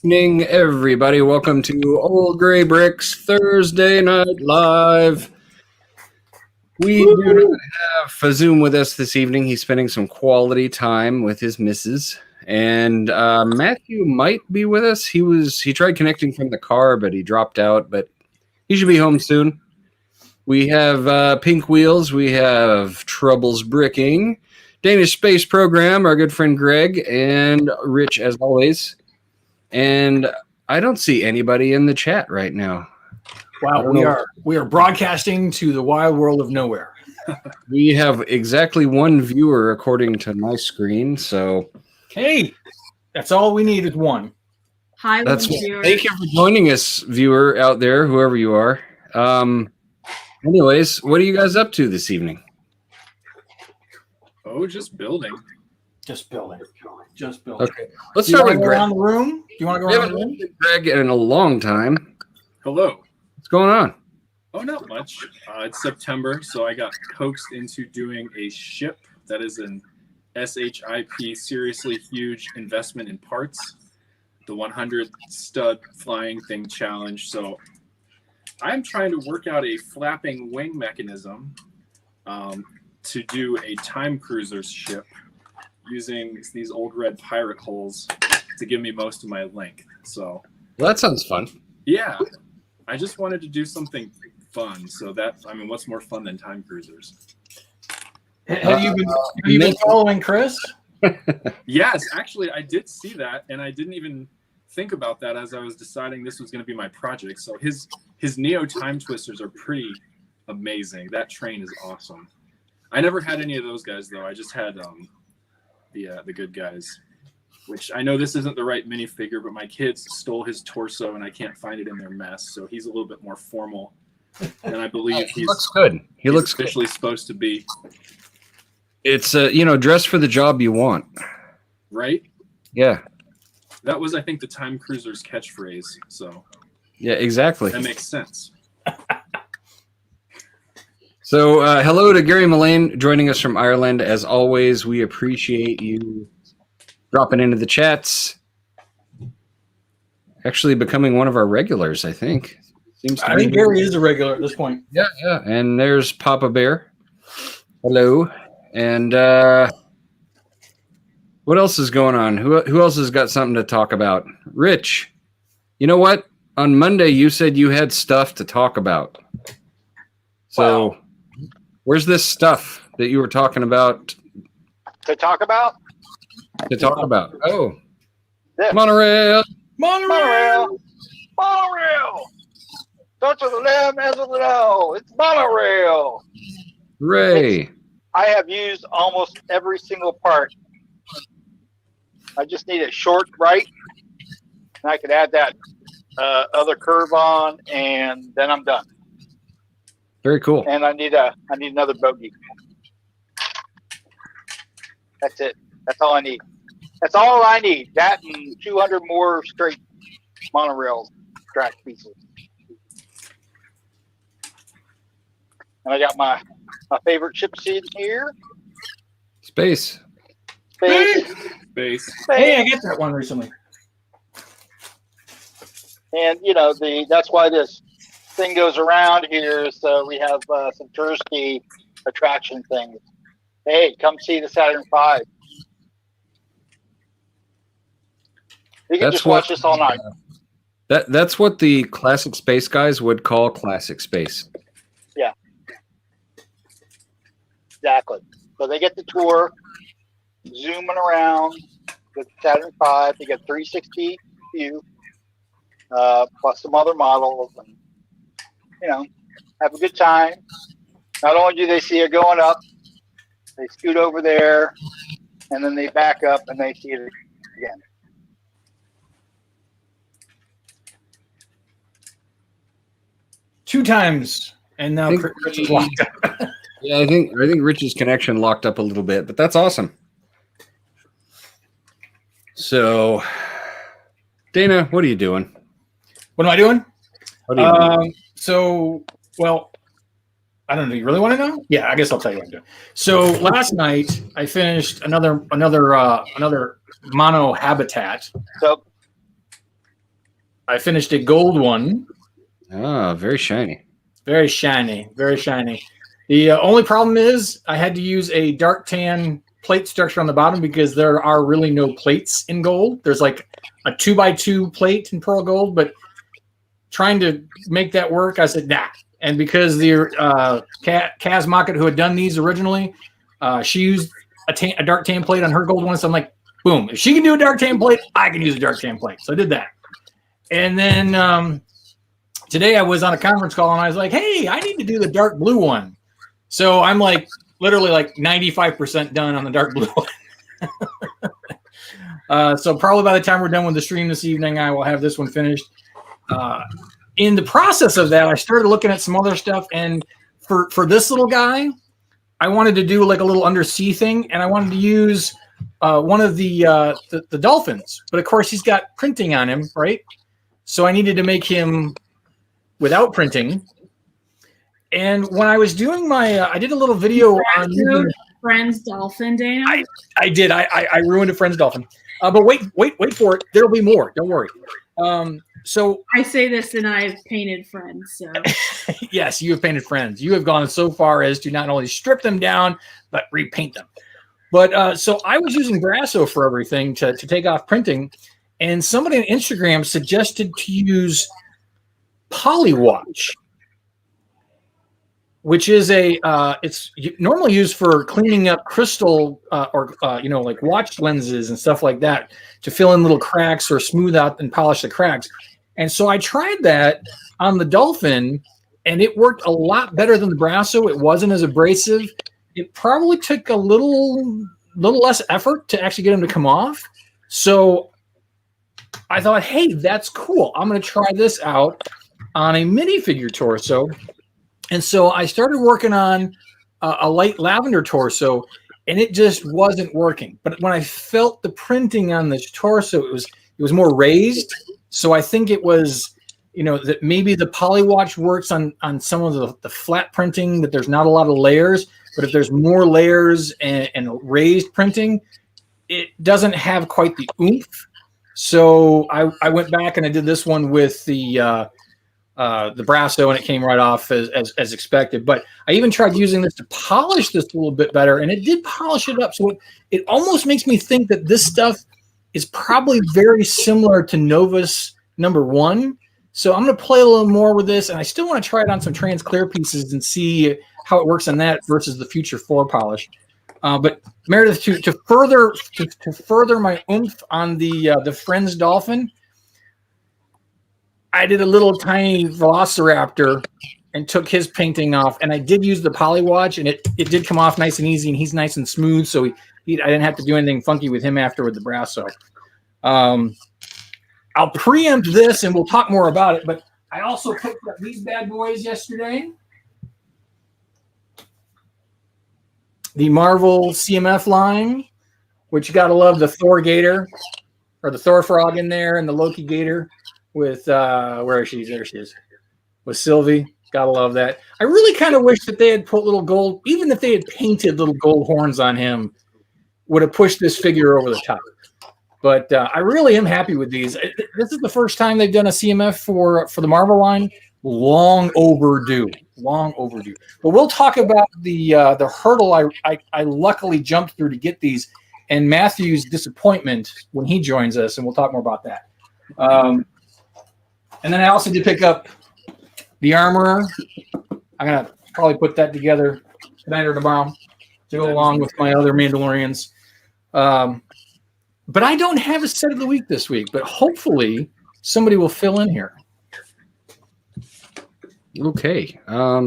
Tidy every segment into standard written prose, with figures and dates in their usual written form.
Evening, everybody. Welcome to Old Gray Bricks Thursday Night Live. We do not have Fazoom with us this evening. He's spending some quality time with his missus. And Matthew might be with us. He tried connecting from the car, but he dropped out. But he should be home soon. We have Pink Wheels. We have Troubles Bricking, Danish Space Program, our good friend Greg, and Rich as always. And I don't see anybody in the chat right now. Wow, we are broadcasting to the wild world of nowhere. We have exactly one viewer according to my screen, so hey, that's all we need is one. Hi, viewer. Thank you for joining us, viewer out there, whoever you are. Anyways, what are you guys up to this evening? Oh, just building. Just building. Okay, let's start with Greg. Around the room. Do you want to go around the room? Greg in a long time. Hello. What's going on? Oh, not much. It's September, so I got coaxed into doing a ship that is an SHIP, seriously huge investment in parts, the 100 stud flying thing challenge. So I'm trying to work out a flapping wing mechanism to do a time cruiser ship using these old red pirate hulls to give me most of my length. So well, that sounds fun. Yeah, I just wanted to do something fun. So what's more fun than time cruisers? Have you been following Chris? Yes, actually, I did see that, and I didn't even think about that as I was deciding this was going to be my project. So his Neo time twisters are pretty amazing. That train is awesome. I never had any of those guys though. I just had the good guys, which I know this isn't the right minifigure, but my kids stole his torso and I can't find it in their mess. So he's a little bit more formal than I believe he looks good. He looks officially supposed to be. It's dress for the job you want. Right? Yeah. That was, I think, the Time Cruiser's catchphrase. So yeah, exactly. That makes sense. So hello to Gary Mullane joining us from Ireland. As always, we appreciate you dropping into the chats. Actually becoming one of our regulars, I think. I think Gary is a regular at this point. Yeah. And there's Papa Bear. Hello. And what else is going on? Who else has got something to talk about? Rich, you know what? On Monday, you said you had stuff to talk about. So... wow. Where's this stuff that you were talking about? To talk about? Oh. This. Monorail. Starts with an M, ends with an O. It's monorail. Hooray. I have used almost every single part. I just need a short right, and I could add that other curve on, and then I'm done. Very cool. And I need another bogey. That's it. That's all I need. That's all I need. That and 200 more straight monorail track pieces. And I got my favorite ship scene here. Space. Hey, I got that one recently. And that's why this thing goes around here, so we have some touristy attraction things. Hey, come see the Saturn V. You can just watch this all night. That's what the classic space guys would call classic space. Yeah. Exactly. So they get the tour, zooming around with Saturn V. They get 360 view, plus some other models, and have a good time. Not only do they see it going up, they scoot over there, and then they back up and they see it again. Two times, and now Rich is locked up. Yeah, I think Rich's connection locked up a little bit, but that's awesome. So, Dana, what are you doing? What am I doing? What are you doing? So, well, I don't know. You really want to know? Yeah, I guess I'll tell you what I'm doing. So last night I finished another mono habitat. So I finished a gold one. Ah, very shiny. Very shiny, very shiny. The only problem is I had to use a dark tan plate structure on the bottom because there are really no plates in gold. There's like a 2x2 plate in pearl gold, but trying to make that work, I said, nah. And because the Kaz Mockett, who had done these originally, she used a dark tan plate on her gold one. So I'm like, boom, if she can do a dark tan plate, I can use a dark tan plate. So I did that. And then today I was on a conference call and I was like, hey, I need to do the dark blue one. So I'm like literally like 95% done on the dark blue one. So probably by the time we're done with the stream this evening, I will have this one finished. In the process of that, I started looking at some other stuff. And for this little guy, I wanted to do like a little undersea thing. And I wanted to use one of the dolphins. But of course, he's got printing on him, right? So I needed to make him without printing. And when I was doing my, I did a little video on Friends Dolphin, Dana. I did. I ruined a Friends Dolphin. But wait for it. There'll be more. Don't worry. So I say this and I've painted Friends. So yes, you have painted Friends. You have gone so far as to not only strip them down, but repaint them. But so I was using Brasso for everything to take off printing. And somebody on Instagram suggested to use Polywatch, which is it's normally used for cleaning up crystal or like watch lenses and stuff like that to fill in little cracks or smooth out and polish the cracks. And so I tried that on the Dolphin, and it worked a lot better than the Brasso. It wasn't as abrasive. It probably took a little less effort to actually get them to come off. So I thought, hey, that's cool. I'm going to try this out on a minifigure torso. And so I started working on a light lavender torso, and it just wasn't working. But when I felt the printing on this torso, it was more raised. So I think it was, that maybe the Polywatch works on some of the flat printing, that there's not a lot of layers. But if there's more layers and raised printing, it doesn't have quite the oomph. So I went back and I did this one with the Brasso, and it came right off as expected. But I even tried using this to polish this a little bit better, and it did polish it up. So it almost makes me think that this stuff is probably very similar to Novus #1. So I'm going to play a little more with this, and I still want to try it on some trans clear pieces and see how it works on that versus the Future 4 polish. But Meredith, to further my oomph on the Friends Dolphin, I did a little tiny Velociraptor and took his painting off, and I did use the Polywatch, and it did come off nice and easy, and he's nice and smooth, so I didn't have to do anything funky with him after with the Brasso. I'll preempt this, and we'll talk more about it, but I also picked up these bad boys yesterday. The Marvel CMF line, which you got to love the Thor Gator, or the Thor Frog in there, and the Loki Gator with, where is she? There she is. With Sylvie. Gotta love that. I really kind of wish that they had put little gold, even if they had painted little gold horns on him, would have pushed this figure over the top. But I really am happy with these. This is the first time they've done a CMF for the Marvel line. Long overdue. But we'll talk about the hurdle I luckily jumped through to get these, and Matthew's disappointment when he joins us, and we'll talk more about that. And then I also did pick up the Armorer. I'm going to probably put that together tonight or tomorrow to go along with my other Mandalorians. But I don't have a set of the week this week, but hopefully somebody will fill in here. Okay.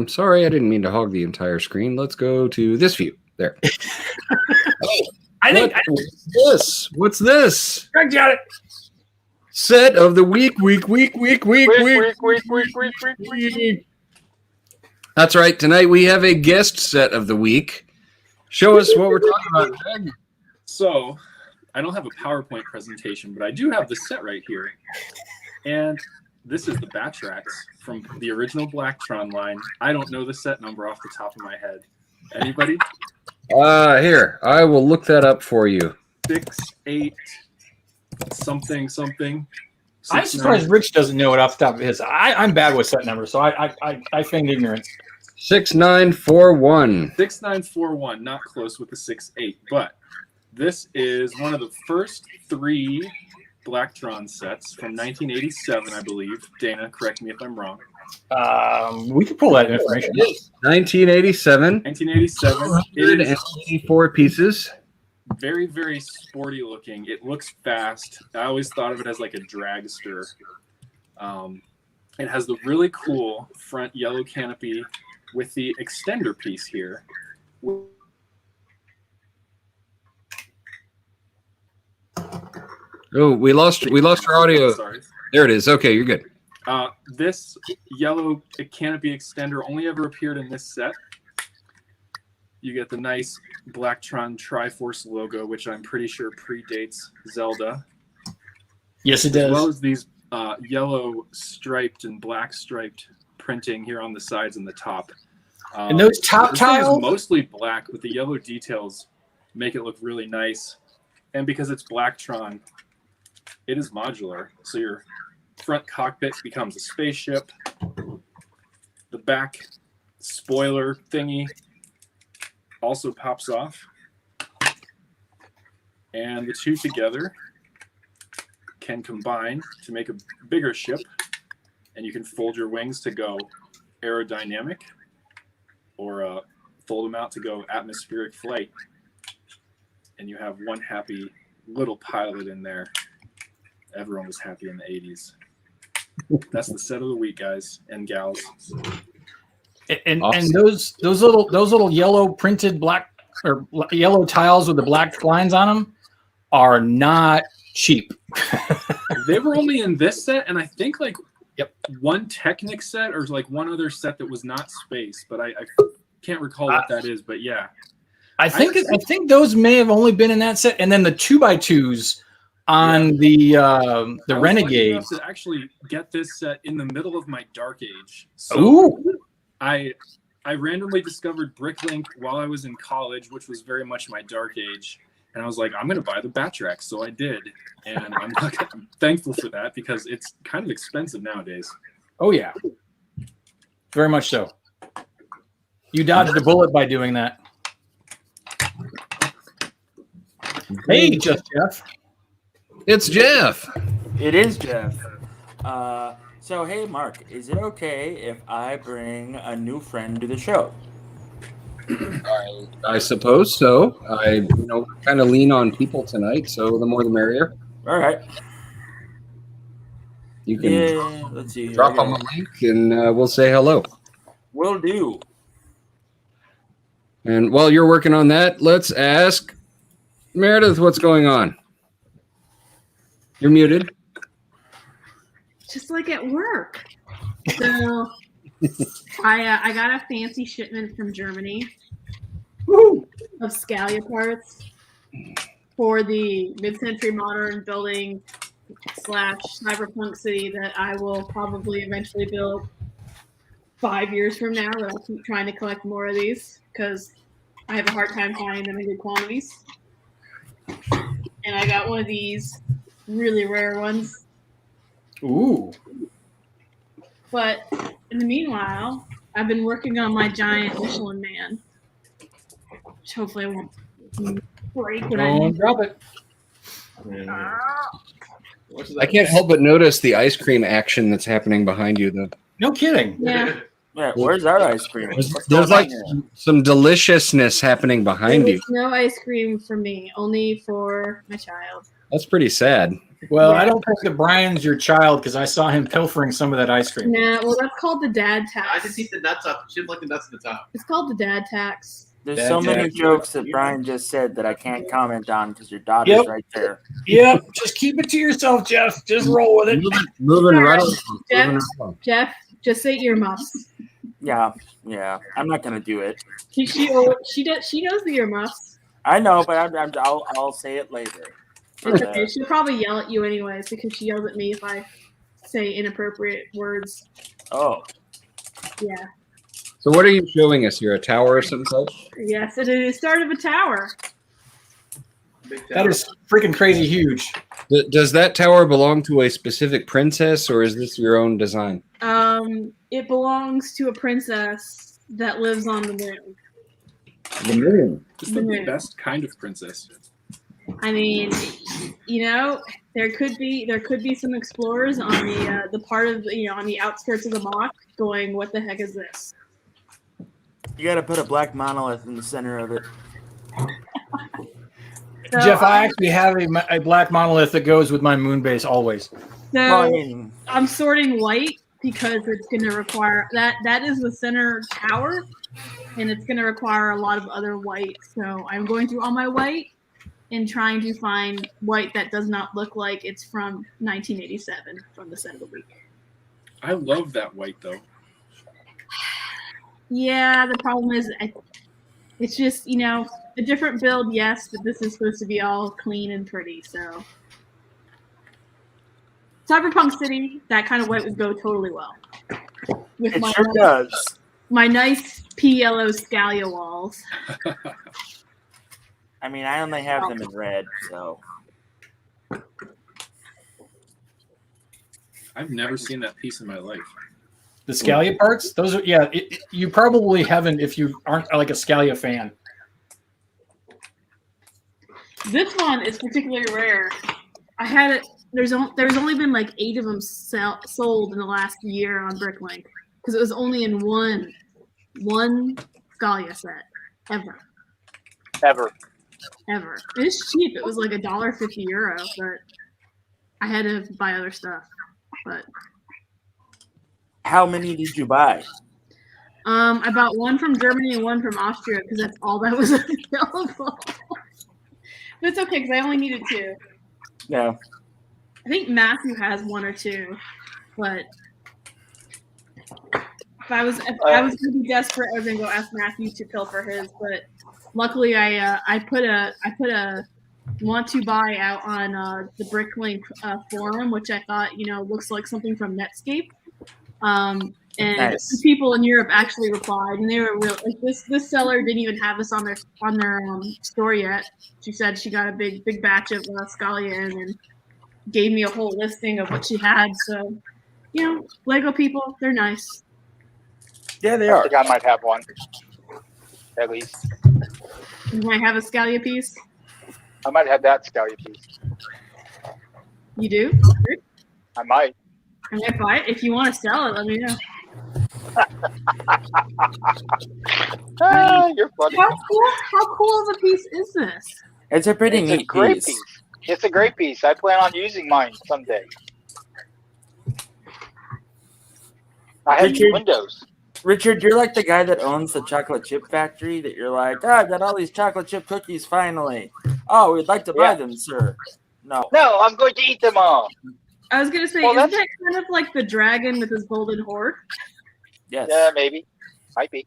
Sorry, I didn't mean to hog the entire screen. Let's go to this view. There. What's this? Greg got it. Set of the week. That's right. Tonight we have a guest set of the week. Show us what we're talking about, Greg. So, I don't have a PowerPoint presentation, but I do have the set right here. And this is the Batrax from the original Blacktron line. I don't know the set number off the top of my head. Anybody? Here. I will look that up for you. 6, 8, something. I'm surprised Rich doesn't know it off the top of his. I'm bad with set numbers, so I feigned ignorance. 6941. 6941, not close with the 68, but this is one of the first 3 Blacktron sets from 1987, I believe. Dana, correct me if I'm wrong. We could pull that information. 1987. 1987. It is 284 pieces. very, very sporty looking. It looks fast. I always thought of it as like a dragster. It has the really cool front yellow canopy with the extender piece here. Oh, we lost our audio. Sorry. There it is. Okay, you're good. This yellow canopy extender only ever appeared in this set. You get the nice Blacktron Triforce logo, which I'm pretty sure predates Zelda. Yes, it does. As well as these yellow striped and black striped printing here on the sides and the top. And those top this thing is tiles? mostly black, but the yellow details make it look really nice. And because it's Blacktron, it is modular. So your front cockpit becomes a spaceship. The back spoiler thingy also pops off. And the two together can combine to make a bigger ship. And you can fold your wings to go aerodynamic, or fold them out to go atmospheric flight. And you have one happy little pilot in there. Everyone was happy in the 80s. That's the set of the week, guys and gals. And Awesome. and those little yellow printed black or yellow tiles with the black lines on them are not cheap. They were only in this set, and I think like Yep. one Technic set or like one other set that was not space, but I can't recall what that is. But yeah, I think those may have only been in that set, and then the 2x2s on the I was lucky Renegade. enough to actually get this set in the middle of my dark age. So Ooh, I randomly discovered Bricklink while I was in college, which was very much my dark age. And I was like, I'm going to buy the Batrax. So I did. And I'm thankful for that because it's kind of expensive nowadays. oh yeah, very much so. You dodged a bullet by doing that. Hey, just Jeff. It's Jeff. It is Jeff. So hey, Mark, is it okay if I bring a new friend to the show? I suppose so. I kind of lean on people tonight, so the more the merrier. All right. You can Yeah. Let's see. drop them a link, and we'll say hello. Will do. And while you're working on that, let's ask Meredith what's going on. You're muted. Just like at work. So I got a fancy shipment from Germany of Scalia parts for the mid-century modern building / cyberpunk city that I will probably eventually build 5 years from now. That I'll keep trying to collect more of these because I have a hard time finding them in good quantities. And I got one of these really rare ones. Ooh. But in the meanwhile, I've been working on my giant Michelin Man, which hopefully I won't break when I Don't need drop it. I can't help but notice the ice cream action that's happening behind you, though. No kidding. Yeah, Yeah, where's our ice cream? What's There's going like on here? some deliciousness happening behind you. there's no ice cream for me, only for my child. That's pretty sad. Well, Yeah. I don't think that Brian's your child because I saw him pilfering some of that ice cream. Nah, well, that's called the dad I tax. just eat the nuts up. She like the nuts at the top. It's called the dad tax. There's That so many Jack- jokes that Brian just said that I can't comment on because your daughter's Yep. right there. Yep, just keep it to yourself, Jeff. Just roll with it. Moving right along. Jeff, Moving right along. Jeff, just say earmuffs. Yeah. I'm not gonna do it. She knows the earmuffs. I know, but I'll say it later. It's okay. She'll probably yell at you anyways because she yells at me if I say inappropriate words. Oh, Yeah. So what are you showing us here? A tower or some such? Yes, it is the start of a tower. That is freaking crazy huge. Does that tower belong to a specific princess, or is this your own design? It belongs to a princess that lives on the moon. The moon. Just the best kind of princess. I mean, there could be some explorers on the part of on the outskirts of the mock going, what the heck is this? You got to put a black monolith in the center of it. So, Jeff, I actually have a black monolith that goes with my moon base always. So Well, I mean, I'm sorting white because it's going to require that is the center tower, and it's going to require a lot of other white. So I'm going through all my white and trying to find white that does not look like it's from 1987 from the set of the week. I love that white though. Yeah, the problem is it's just, a different build, yes, but this is supposed to be all clean and pretty, so. Cyberpunk City, that kind of white would go totally well. With it sure does. My nice yellow Scalia walls. I mean, I only have them in red, so. I've never seen that piece in my life. The Scalia parts? Those are, you probably haven't if you aren't like a Scalia fan. This one is particularly rare. I had it. There's only been like 8 of them sold in the last year on Bricklink because it was only in one Scalia set ever. It's cheap. It was like €1.50, but I had to buy other stuff. But how many did you buy? I bought one from Germany and one from Austria because that's all that was available. But it's okay because I only needed 2. Yeah. I think Matthew has 1 or 2, but if I was going to be desperate, I was going to go ask Matthew to pilfer his. But luckily, I put a want to buy out on the Bricklink forum, which I thought looks like something from Netscape. And nice. People in Europe actually replied, and they were real. Like this seller didn't even have this on their store yet. She said she got a big batch of Scalia in and gave me a whole listing of what she had. So, Lego people, they're nice. Yeah, they I are. think I might have one, at least. You might have a Scalia piece. I might have that Scalia piece. You do? I might. I might buy it. If you want to sell it, let me know. You're funny. How cool of a piece is this? It's a pretty neat great piece. It's a great piece. I plan on using mine someday. I have Windows. Richard, you're like the guy that owns the chocolate chip factory that you're like, I've got all these chocolate chip cookies finally. Oh, we'd like to buy them, sir. No, I'm going to eat them all. I was going to say, isn't that kind of like the dragon with his golden horn? Yes. Yeah, maybe. Might be.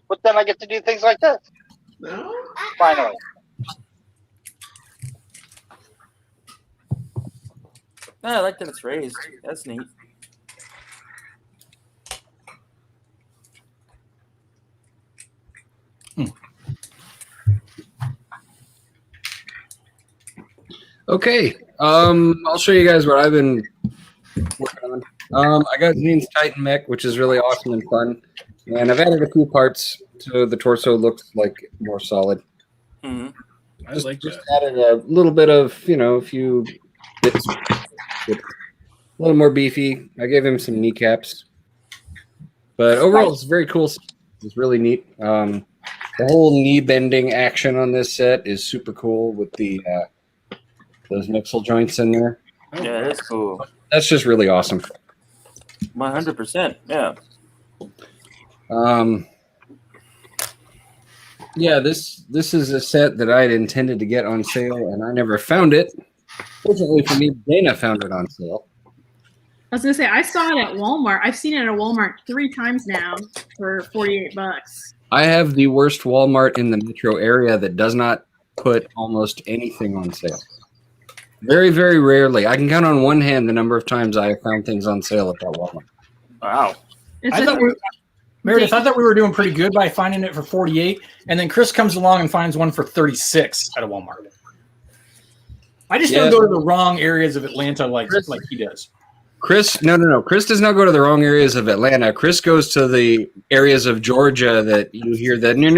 But then I get to do things like this. No. Finally. No, I like that it's raised. That's neat. Okay. I'll show you guys what I've been working on. I got Zane's Titan mech, which is really awesome and fun. And I've added a few parts so the torso looks like more solid. Mm-hmm. I like just that. added a little bit of, a few bits. A little more beefy. I gave him some kneecaps. But overall, it's very cool. It's really neat. The whole knee bending action on this set is super cool with the those mixel joints in there. Yeah, that's cool. That's just really awesome. 100%. Yeah. Yeah, this is a set that I had intended to get on sale, and I never found it. Fortunately for me, Dana found it on sale. I was going to say, I saw it at Walmart. I've seen it at Walmart 3 times now for $48. I have the worst Walmart in the metro area that does not put almost anything on sale. Very, very rarely. I can count on one hand the number of times I have found things on sale at that Walmart. Wow. Meredith, I thought we were doing pretty good by finding it for 48, and then Chris comes along and finds one for 36 at a Walmart. I just don't go to the wrong areas of Atlanta like he does. Chris, no. Chris does not go to the wrong areas of Atlanta. Chris goes to the areas of Georgia that you hear the near.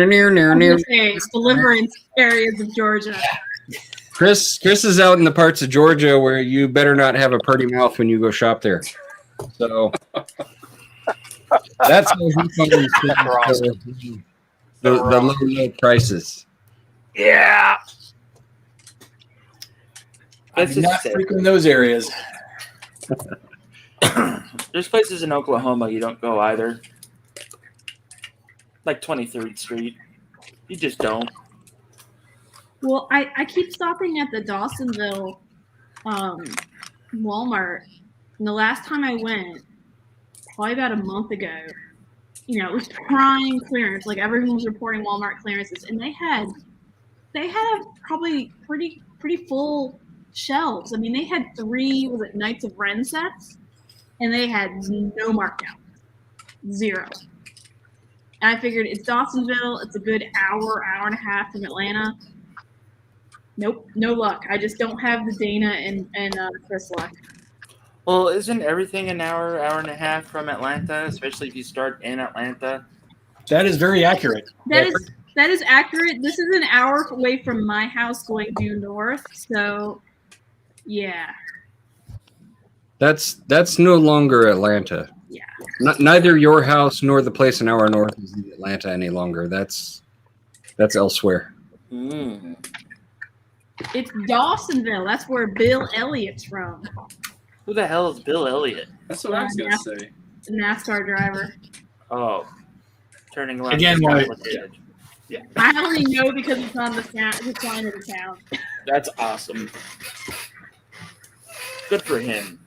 Deliverance areas of Georgia. Chris is out in the parts of Georgia where you better not have a pretty mouth when you go shop there. So that's how he finds the low prices. Yeah. That's I'm not frequent in those areas. There's places in Oklahoma you don't go either. Like 23rd Street. You just don't. Well, I keep stopping at the Dawsonville Walmart. And the last time I went, probably about a month ago, it was prime clearance. Like everyone was reporting Walmart clearances, and they had probably pretty full shelves. I mean, they had 3 Knights of Ren sets, and they had no markdown, 0. And I figured it's Dawsonville. It's a good hour and a half from Atlanta. Nope, no luck. I just don't have the Dana and Chris luck. Well, isn't everything an hour and a half from Atlanta, especially if you start in Atlanta? That is very accurate. That is accurate. This is an hour away from my house going due north, so yeah. That's no longer Atlanta. Yeah. Neither your house nor the place an hour north is in Atlanta any longer. That's elsewhere. Mm. It's Dawsonville. That's where Bill Elliott's from. Who the hell is Bill Elliott? That's what I was going to say. The NASCAR driver. Oh. Turning around. Again, Yeah. I only know because it's on the sign of the town. That's awesome. Good for him.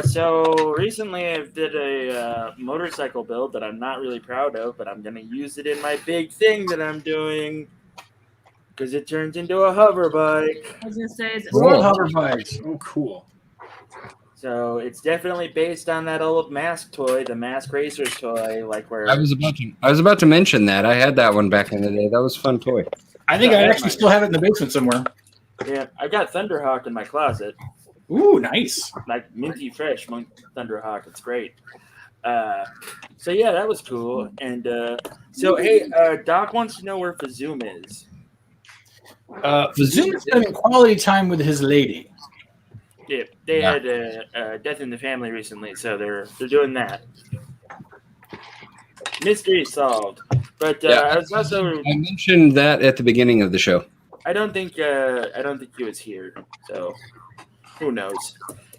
So recently I did a motorcycle build that I'm not really proud of, but I'm going to use it in my big thing that I'm doing because it turns into a hover bike. I was going to say, it's hover bikes. Oh, cool. So it's definitely based on that old Mask toy, the Mask Racers toy, like where I was about to mention that. I had that one back in the day. That was a fun toy. I think I actually still have it in the basement somewhere. Yeah, I got Thunderhawk in my closet. Ooh, nice. Like minty fresh Thunderhawk. It's great. So yeah, that was cool. And hey, Doc wants to know where Fazoom is. Fazoom is having quality time with his lady. Yeah, they had a death in the family recently, so they're doing that. Mystery solved. But I was also I mentioned that at the beginning of the show. I don't think he was here, so who knows?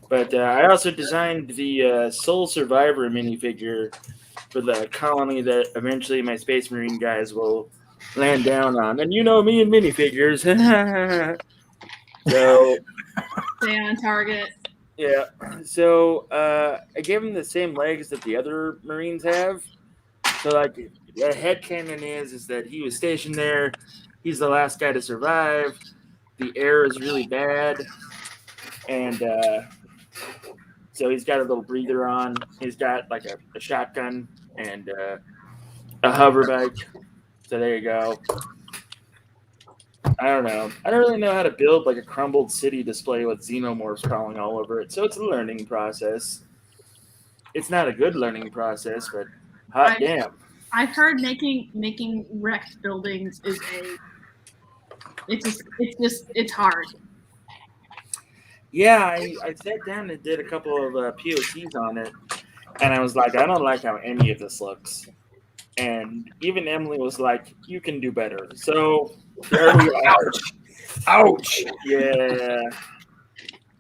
But I also designed the Soul Survivor minifigure for the colony that eventually my Space Marine guys will land down on. And you know me and minifigures. So stay on target. yeah. So I gave him the same legs that the other Marines have. So like the headcanon is that he was stationed there. He's the last guy to survive. The air is really bad. And so he's got a little breather on. He's got like a shotgun and a hover bike. So there you go. I don't know. I don't really know how to build like a crumbled city display with xenomorphs crawling all over it. So it's a learning process. It's not a good learning process, but hot damn. I've heard making wrecked buildings is it's hard. Yeah, I sat down and did a couple of POCs on it, and I was like, I don't like how any of this looks. And even Emily was like, you can do better. So there we are. Ouch. Yeah.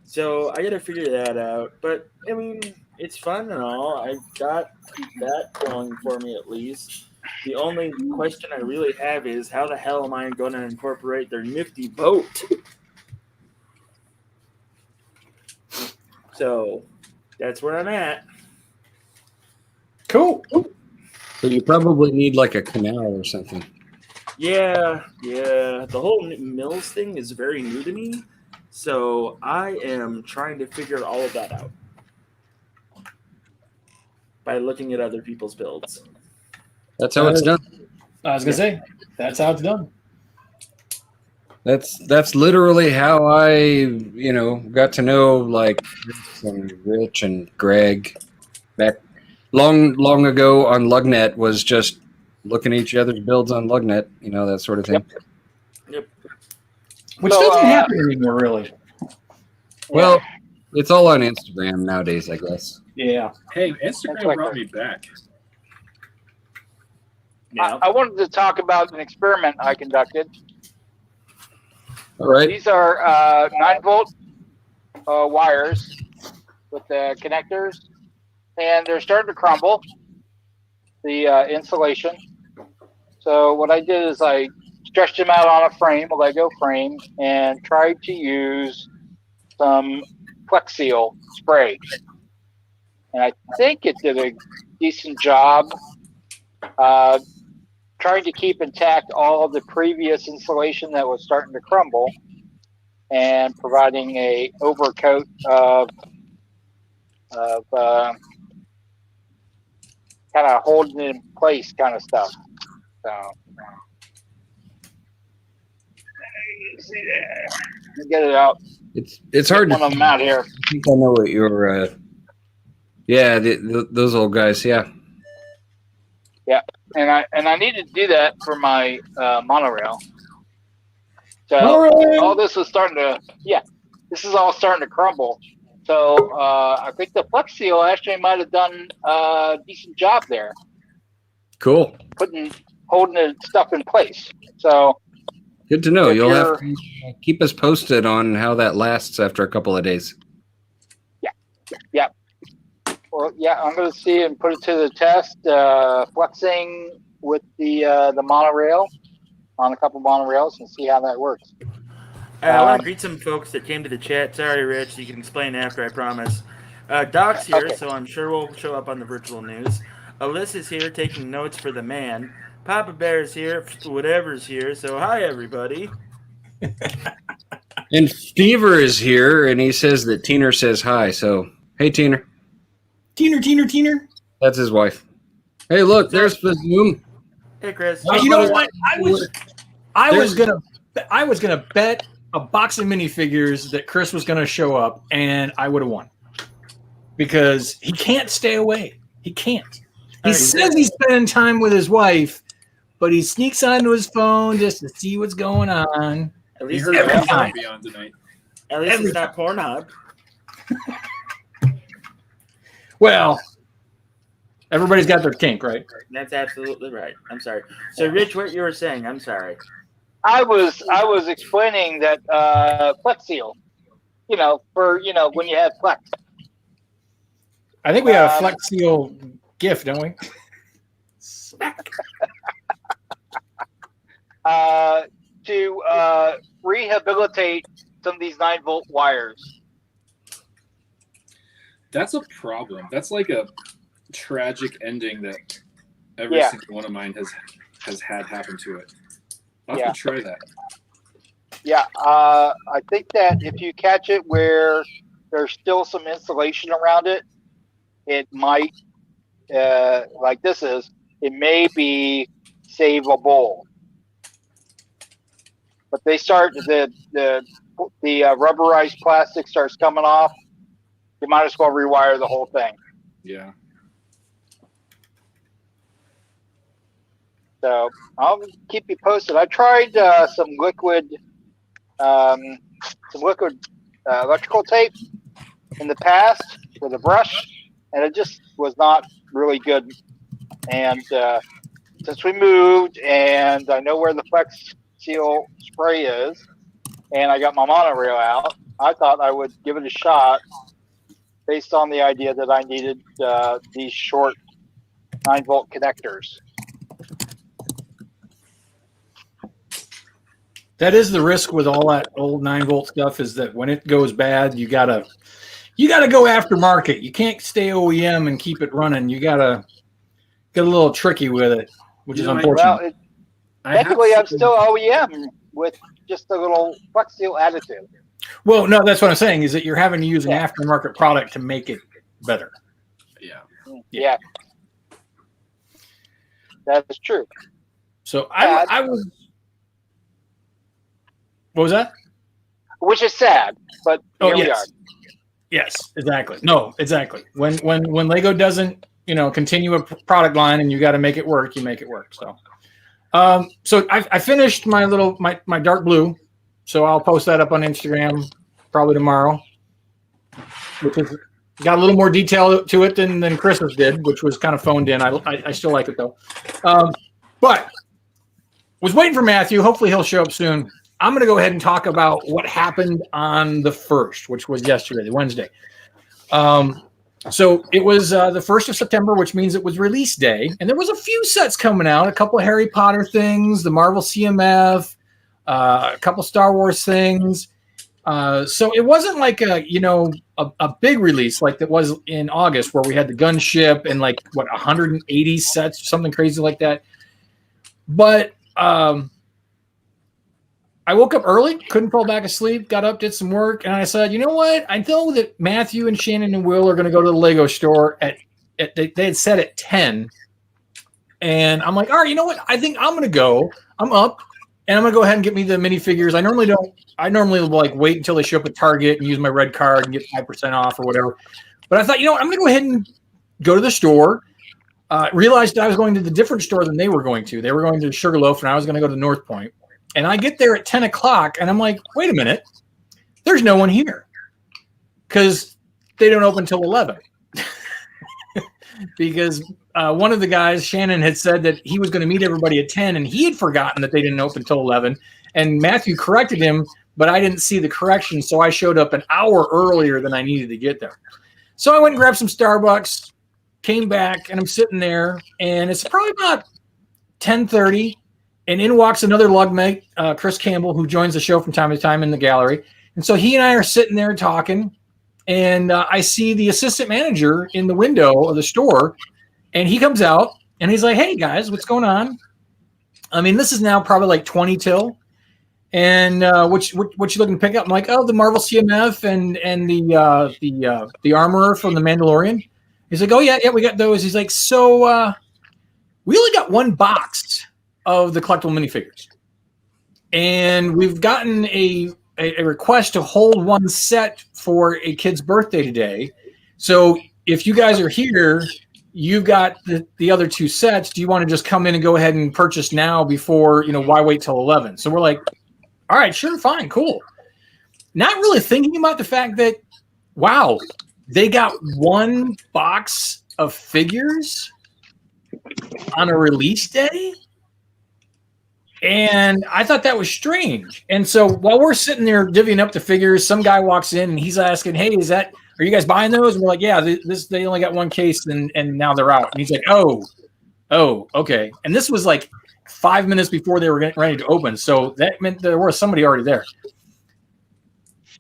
So I got to figure that out. But, I mean, it's fun and all. I got that going for me at least. The only question I really have is how the hell am I going to incorporate their nifty boat? So that's where I'm at. Cool. So you probably need like a canal or something. Yeah. The whole Mills thing is very new to me. So I am trying to figure all of that out. by looking at other people's builds. That's how it's done. I was gonna say that's how it's done. That's literally how I, got to know like Chris and Rich and Greg back long ago on Lugnet. Was just looking at each other's builds on Lugnet, that sort of thing. Yep. Which So, doesn't happen anymore, really. Well, it's all on Instagram nowadays, I guess. Yeah. Hey, Instagram brought me back. Yeah. I wanted to talk about an experiment I conducted. All right. These are 9-volt wires with the connectors, and they're starting to crumble, the insulation. So what I did is I stretched them out on a frame, a Lego frame, and tried to use some Flex Seal spray. And I think it did a decent job trying to keep intact all of the previous insulation that was starting to crumble and providing a overcoat of kind of holding it in place kind of stuff. So see there. Let me get it out. It's hard One to of them out here. I think I know what you're. Those old guys. Yeah. And I need to do that for my monorail. So Monorail! all this is starting to, this is all starting to crumble. So I think the Flex Seal actually might have done a decent job there, Cool. holding the stuff in place. So Good to know. If You'll have you're- to keep us posted on how that lasts after a couple of days. well, I'm going to see and put it to the test, flexing with the monorail on a couple monorails and see how that works. I want to greet some folks that came to the chat. Sorry, Rich. You can explain after, I promise. Doc's here, Okay. so I'm sure we'll show up on the virtual news. Alyssa's here taking notes for the man. Papa Bear's here. Whatever's here. So hi, everybody. And Fever is here, and he says that Teener says hi. So, hey, Teener. Teener. That's his wife. Hey, look, there's Fazoom. Hey, Chris. You know what? I was gonna bet a box of minifigures that Chris was gonna show up, and I would have won because he can't stay away. He can't. He says he's spending time with his wife, but he sneaks onto his phone just to see what's going on. At You least heard every Ben's time. gonna be on tonight. At least it's not Pornhub. Well, everybody's got their kink, right? That's absolutely right. I'm sorry. So, Rich, what you were saying? I'm sorry. I was explaining that Flex Seal, for when you have flex. I think we got a Flex Seal gift, don't we? To rehabilitate some of these 9-volt wires. That's a problem. That's like a tragic ending that every single one of mine has had happen to it. I'll have to try that. Yeah, I think that if you catch it where there's still some insulation around it, it might, like this is, it may be savable. But they start the rubberized plastic starts coming off. You might as well rewire the whole thing. Yeah. So I'll keep you posted. I tried some liquid electrical tape in the past with a brush, and it just was not really good. And since we moved, and I know where the Flex Seal spray is, and I got my monorail out, I thought I would give it a shot based on the idea that I needed these short 9-volt connectors. That is the risk with all that old 9-volt stuff, is that when it goes bad, you gotta go aftermarket. You can't stay OEM and keep it running. You gotta get a little tricky with it, which is unfortunate. Well, technically, I'm still OEM with just a little Flex Seal additive. Well, no, that's what I'm saying, is that you're having to use an aftermarket product to make it better. Yeah. Yeah. That is true. So I was. What was that? Which is sad, but here we are. Yes, exactly. No, exactly. When Lego doesn't, continue a product line and you got to make it work, you make it work. So, so I finished my my dark blue, so I'll post that up on Instagram probably tomorrow, which is got a little more detail to it than Christmas did, which was kind of phoned in. I still like it though, but was waiting for Matthew. Hopefully he'll show up soon. I'm going to go ahead and talk about what happened on the 1st, which was yesterday, the Wednesday. So it was the 1st of September, which means it was release day. And there was a few sets coming out, a couple of Harry Potter things, the Marvel CMF, a couple Star Wars things. So it wasn't like a big release like it was in August where we had the gunship and 180 sets, something crazy like that. But I woke up early, couldn't fall back asleep, got up, did some work, and I said, you know what? I know that Matthew and Shannon and Will are going to go to the Lego store they had said at 10. And I'm like, all right, you know what? I think I'm going to go. I'm up, and I'm going to go ahead and get me the minifigures. I normally wait until they show up at Target and use my red card and get 5% off or whatever. But I thought, you know what? I'm going to go ahead and go to the store. Realized I was going to the different store than they were going to. They were going to Sugarloaf, and I was going to go to North Point. And I get there at 10 o'clock, and I'm like, wait a minute. There's no one here because they don't open till 11. Because one of the guys, Shannon, had said that he was going to meet everybody at 10, and he had forgotten that they didn't open till 11. And Matthew corrected him, but I didn't see the correction, so I showed up an hour earlier than I needed to get there. So I went and grabbed some Starbucks, came back, and I'm sitting there, and it's probably about 10:30. And in walks another lugmate, Chris Campbell, who joins the show from time to time in the gallery. And so he and I are sitting there talking, and I see the assistant manager in the window of the store, and he comes out, and he's like, hey, guys, what's going on? I mean, this is now probably 20 till. And what you looking to pick up? I'm like, oh, the Marvel CMF and the Armorer from the Mandalorian. He's like, oh, yeah, we got those. He's like, so we only got one box of the collectible minifigures, and we've gotten a request to hold one set for a kid's birthday today. So if you guys are here, you've got the other two sets. Do you want to just come in and go ahead and purchase now before, why wait till 11? So we're like, all right, sure, fine, cool. Not really thinking about the fact that, wow, they got one box of figures on a release day. And I thought that was strange. And so while we're sitting there divvying up the figures, some guy walks in and he's asking, hey, are you guys buying those? And we're like, yeah, they only got one case and now they're out. And he's like, oh, okay. And this was 5 minutes before they were getting ready to open. So that meant there was somebody already there.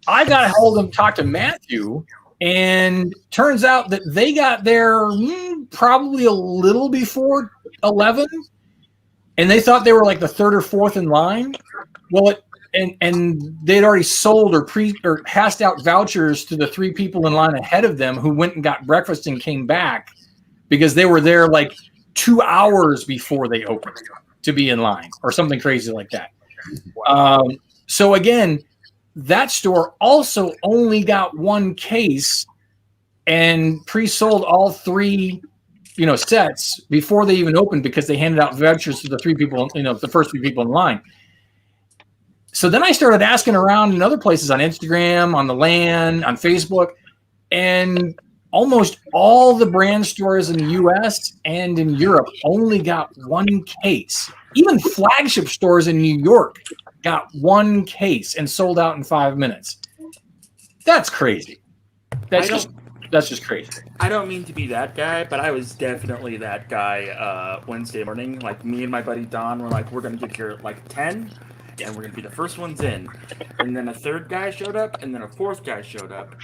I got a hold of them, talk to Matthew, and turns out that they got there probably a little before 11. And they thought they were the third or fourth in line. Well, and they'd already sold or passed out vouchers to the three people in line ahead of them who went and got breakfast and came back because they were there 2 hours before they opened to be in line or something crazy like that. So again, that store also only got one case and pre-sold all three sets before they even opened because they handed out vouchers to the three people, the first three people in line. So then I started asking around in other places on Instagram, on the LAN, on Facebook, and almost all the brand stores in the US and in Europe only got one case. Even flagship stores in New York got one case and sold out in 5 minutes. That's crazy. That's just crazy. I don't mean to be that guy, but I was definitely that guy Wednesday morning. Me and my buddy Don were we're going to get here at 10, and we're going to be the first ones in. And then a third guy showed up, and then a fourth guy showed up.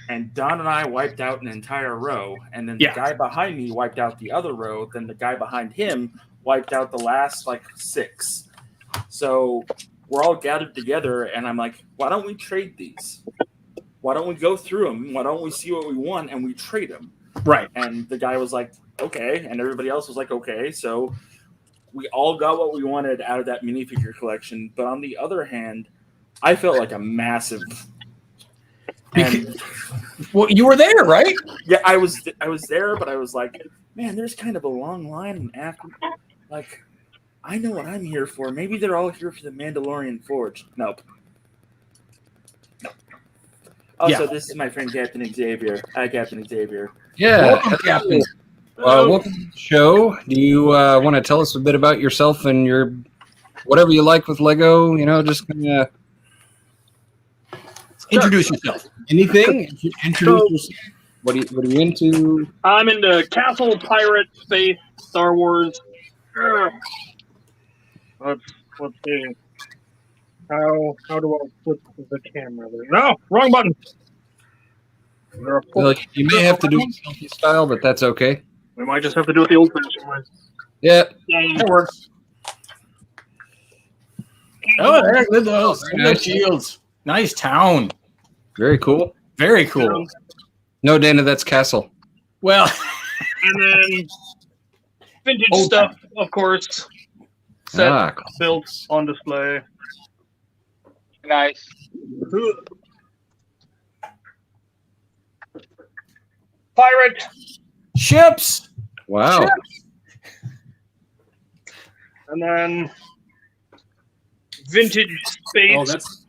And Don and I wiped out an entire row. And then the guy behind me wiped out the other row. Then the guy behind him wiped out the last 6. So we're all gathered together, and I'm like, why don't we trade these? Why don't we go through them? Why don't we see what we want and we trade them? Right. And the guy was like, okay. And everybody else was like, okay. So we all got what we wanted out of that minifigure collection. But on the other hand, I felt like a massive. And, well, you were there, right? yeah, I was there, but I was like, man, there's kind of a long line in Akron. Like, I know what I'm here for. Maybe they're all here for the Mandalorian Forge. Nope. Also, This is my friend Captain Xavier. Hi, Captain Xavier. Yeah. Welcome, Captain. Welcome to the show. Do you want to tell us a bit about yourself and your whatever you like with Lego? You know, just kind of Introduce yourself. anything. Introduce yourself. What are you into? I'm into Castle, Pirate, Space, Star Wars. Let's see. How do I flip the camera there? No, wrong button. Well, you may have to do it selfie style, but that's okay. We might just have to do it the old-fashioned way. Yeah. That works. Oh, there, look at those. Look at those shields. Nice town. Very cool. Very cool. No, Dana, that's Castle. Well, And then vintage stuff, of course. Set, built, on display. Nice. Pirate. ships. Wow. And then vintage space. Oh,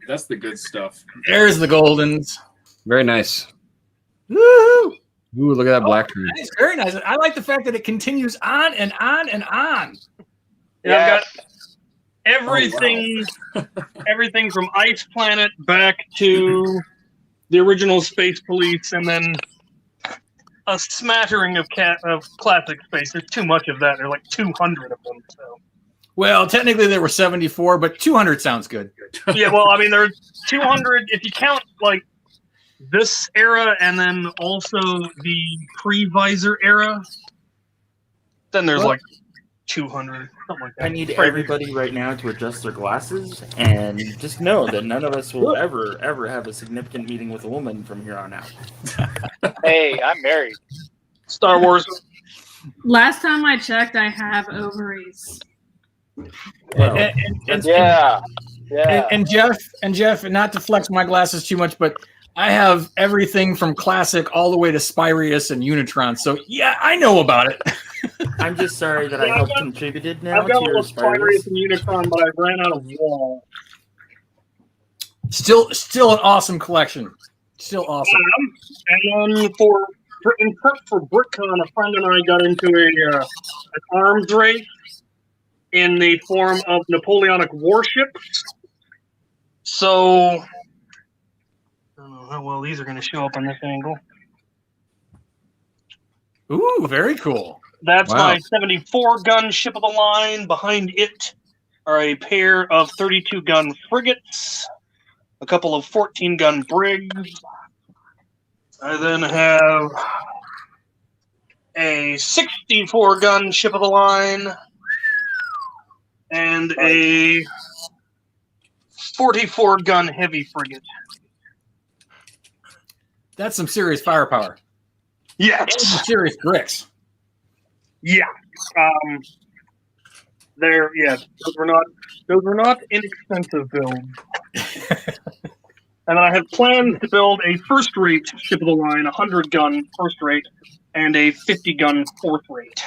that's the good stuff. There's the Goldens. Very nice. Woo! Ooh, look at that black tree. That is very nice. I like the fact that it continues on and on and on. Yeah, I've got everything, everything from Ice Planet back to the original Space Police, and then a smattering of classic space. There's too much of that. There's like 200 of them. So. Well, technically there were 74, but 200 sounds good. Yeah, well, I mean, there's 200 if you count like this era and then also the pre-visor era. Then there's like 200, something like that. I need everybody right now to adjust their glasses and just know that none of us will ever have a significant meeting with a woman from here on out. Hey, I'm married. Star Wars. Last time I checked, I have ovaries. Well, Yeah. And Jeff, not to flex my glasses too much, but I have everything from classic all the way to Spyrius and Unitron. So yeah, I know about it. I'm just sorry that I helped contributed now I've got to a your little Spyrius Spyrius. and Unicron, but I ran out of wall. Still an awesome collection. Still awesome. And then in prep for BrickCon, a friend and I got into an arms race in the form of Napoleonic warships. So, I don't know how well these are going to show up on this angle. Ooh, very cool. That's Wow. my 74 gun ship of the line. Behind it are a pair of 32 gun frigates, a couple of 14 gun brigs. I then have a 64 gun ship of the line and a 44 gun heavy frigate. That's some serious firepower. Yes. Some serious bricks. Yeah. Those were not inexpensive builds. And then I have plans to build a first-rate ship of the line, 100-gun first-rate, and a 50-gun fourth-rate.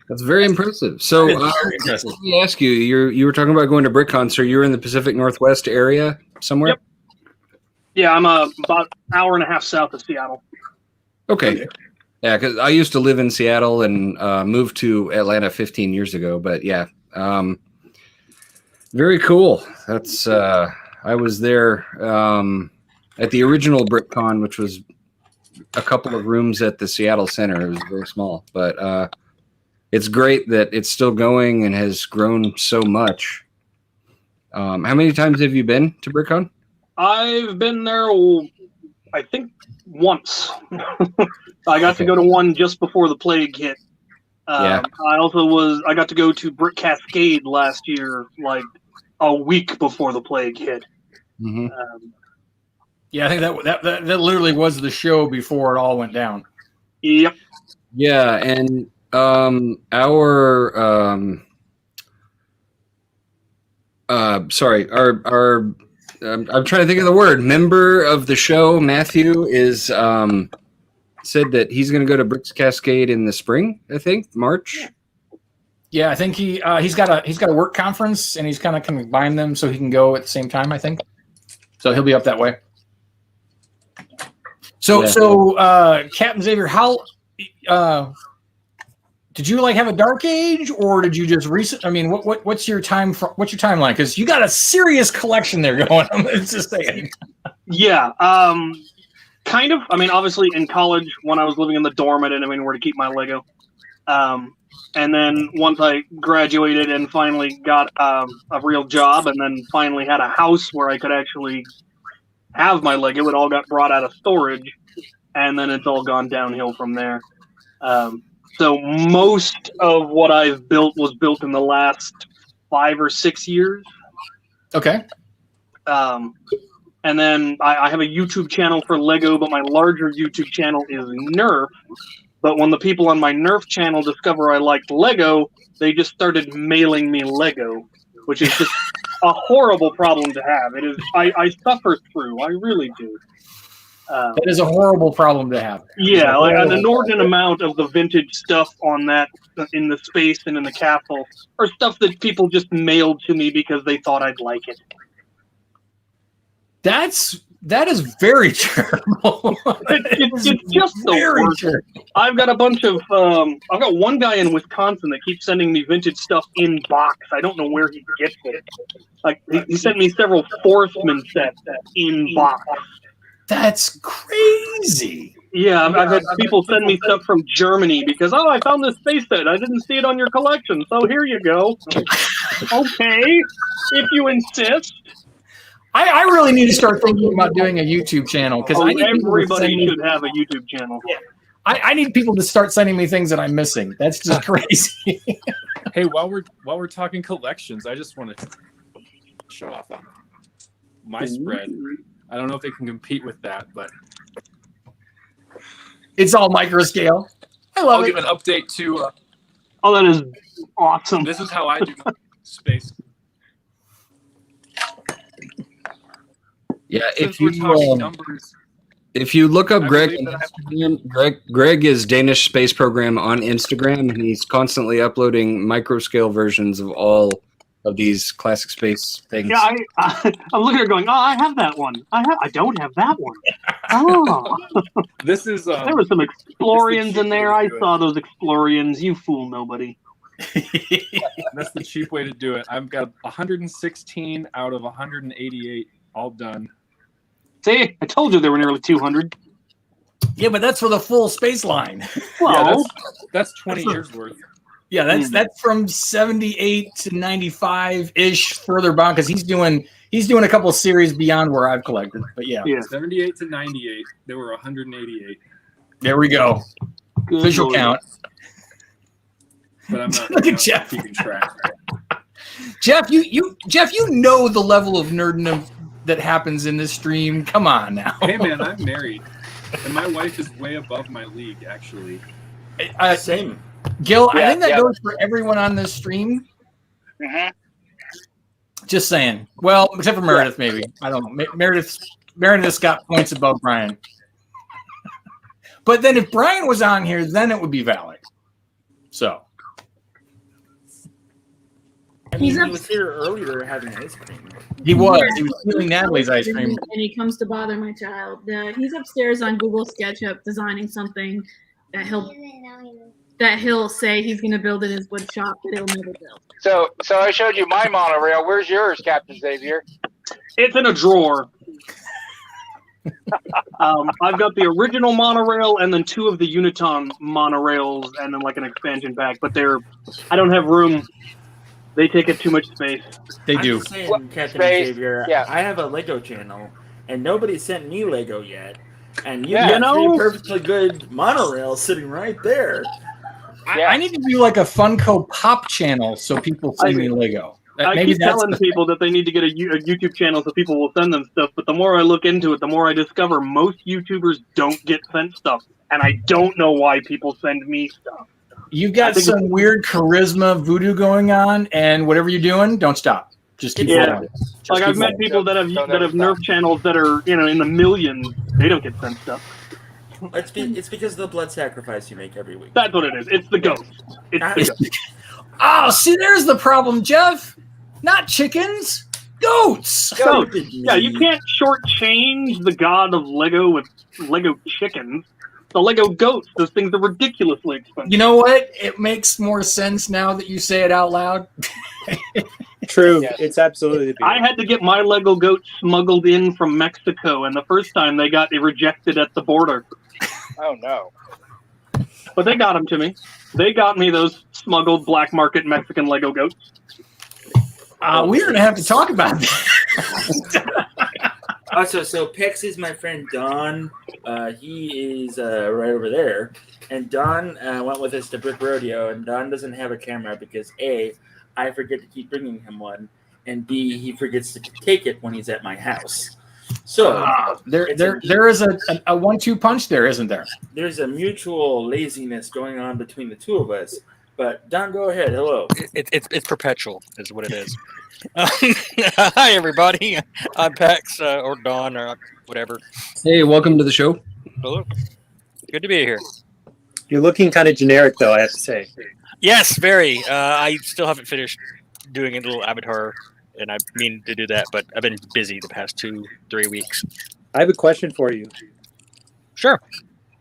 That's very impressive. So, Very impressive. let me ask you: you were talking about going to BrickCon, so you're in the Pacific Northwest area somewhere? Yep. Yeah, I'm about an hour and a half south of Seattle. Okay. Yeah, because I used to live in Seattle and moved to Atlanta 15 years ago. But yeah, very cool. That's I was there at the original BrickCon, which was a couple of rooms at the Seattle Center. It was very small, but it's great that it's still going and has grown so much. How many times have you been to BrickCon? I've been there, I think, once. I got to go to one just before the plague hit. Yeah. I got to go to Brick Cascade last year, like a week before the plague hit. Mm-hmm. Yeah, I think that literally was the show before it all went down. Yep. Yeah, and our I'm trying to think of the word. Member of the show, Matthew, is said that he's going to go to Bricks Cascade in the spring. I think March. Yeah, I think he's got a work conference and he's kind of combined them so he can go at the same time. I think so. He'll be up that way. So Captain Xavier, how did you like have a dark age, or did you just recent? I mean, what's your timeline? Because you got a serious collection there going. I'm just saying. Yeah. Kind of. I mean, obviously, in college, when I was living in the dorm, I didn't have anywhere to keep my Lego. And then once I graduated and finally got a real job, and then finally had a house where I could actually have my Lego, it all got brought out of storage, and then it's all gone downhill from there. So most of what I've built was built in the last 5 or 6 years. Okay. And then I have a YouTube channel for Lego, but my larger YouTube channel is Nerf. But when the people on my Nerf channel discover I liked Lego, they just started mailing me Lego, which is just a horrible problem to have. It is. I suffer through. I really do. That is a horrible problem to have. Yeah, like an inordinate amount of the vintage stuff on that in the space and in the castle are stuff that people just mailed to me because they thought I'd like it. That is very terrible. It's just the worst. Terrible. I've got a bunch of I've got one guy in Wisconsin that keeps sending me vintage stuff in box. I don't know where he gets it. Like he sent me several Forstman sets in box. That's crazy. Yeah, I've had people send me stuff from Germany because, I found this space set. I didn't see it on your collection, so here you go. Okay, if you insist. I really need to start thinking about doing a YouTube channel because everybody should have a YouTube channel. Yeah. I need people to start sending me things that I'm missing. That's just crazy. Hey, while we're talking collections, I just want to show off my spread. I don't know if they can compete with that, but it's all micro scale. I'll give an update to. That is awesome. This is how I do my space. Yeah, if you look up Greg on Instagram, Greg is Danish Space Program on Instagram, and he's constantly uploading micro scale versions of all of these classic space things. Yeah, I'm looking at it going, I have that one. I don't have that one. Oh, this is there were some Explorians in there. I saw those Explorians. You fool nobody. That's the cheap way to do it. I've got 116 out of 188 all done. See, I told you there were nearly 200. Yeah, but that's for the full space line. Well, that's 20 years worth. Yeah, that's from 78 to 95 ish further down because he's doing a couple of series beyond where I've collected. But yeah. 78 to 98, there were 188. There we go. Good Visual count. But I'm not, Look at Jeff. Keeping track. Jeff, you know the level of nerddom that happens in this stream. Come on now. Hey man, I'm married, and my wife is way above my league. Actually, same. Gil, I think that goes for everyone on this stream. Mm-hmm. Just saying. Well, except for Meredith, maybe. I don't know. Meredith's got points above Brian. But then if Brian was on here, then it would be valid. So. I mean, he was here earlier having ice cream. He was stealing Natalie's ice cream. And he comes to bother my child. He's upstairs on Google SketchUp designing something that he'll say he's going to build in his wood shop that he'll never build. So I showed you my monorail. Where's yours, Captain Xavier? It's in a drawer. I've got the original monorail and then 2 of the Uniton monorails and then like an expansion pack, but I don't have room. They take up too much space. They do. I'm just saying, Captain Xavier, I have a Lego channel, and nobody sent me Lego yet. And you got 3 perfectly good monorails sitting right there. I need to do like a Funko Pop channel so people send me Lego. I maybe keep that's telling people that they need to get a YouTube channel so people will send them stuff, but the more I look into it, the more I discover most YouTubers don't get sent stuff, and I don't know why people send me stuff. You've got some weird charisma voodoo going on, and whatever you're doing, don't stop. Just keep going. Like I've met people that have Nerf channels that are in the millions. They don't get sent stuff. It's because of the blood sacrifice you make every week. That's what it is. It's the ghost. It's the ghost. Oh, see, there's the problem, Jeff. Not chickens, goats. Goats. Yeah, you can't shortchange the god of Lego with Lego chickens. The Lego goats, those things are ridiculously expensive. You know what? It makes more sense now that you say it out loud. True. It's absolutely. I had to get my Lego goats smuggled in from Mexico, and the first time they got rejected at the border. Oh, no. But they got them to me. They got me those smuggled black market Mexican Lego goats. We're going to have to talk about that. Also, so Pex is my friend Don. He is right over there. And Don went with us to Brick Rodeo, and Don doesn't have a camera because A, I forget to keep bringing him one, and B, he forgets to take it when he's at my house. So there is a 1-2 punch there, isn't there? There's a mutual laziness going on between the two of us. But Don, go ahead. Hello. It's perpetual, is what it is. Hi, everybody. I'm Pex or Don or whatever. Hey, welcome to the show. Hello. Good to be here. You're looking kind of generic, though, I have to say. Yes, very. I still haven't finished doing a little avatar, and I mean to do that, but I've been busy the past 2-3 weeks. I have a question for you. Sure.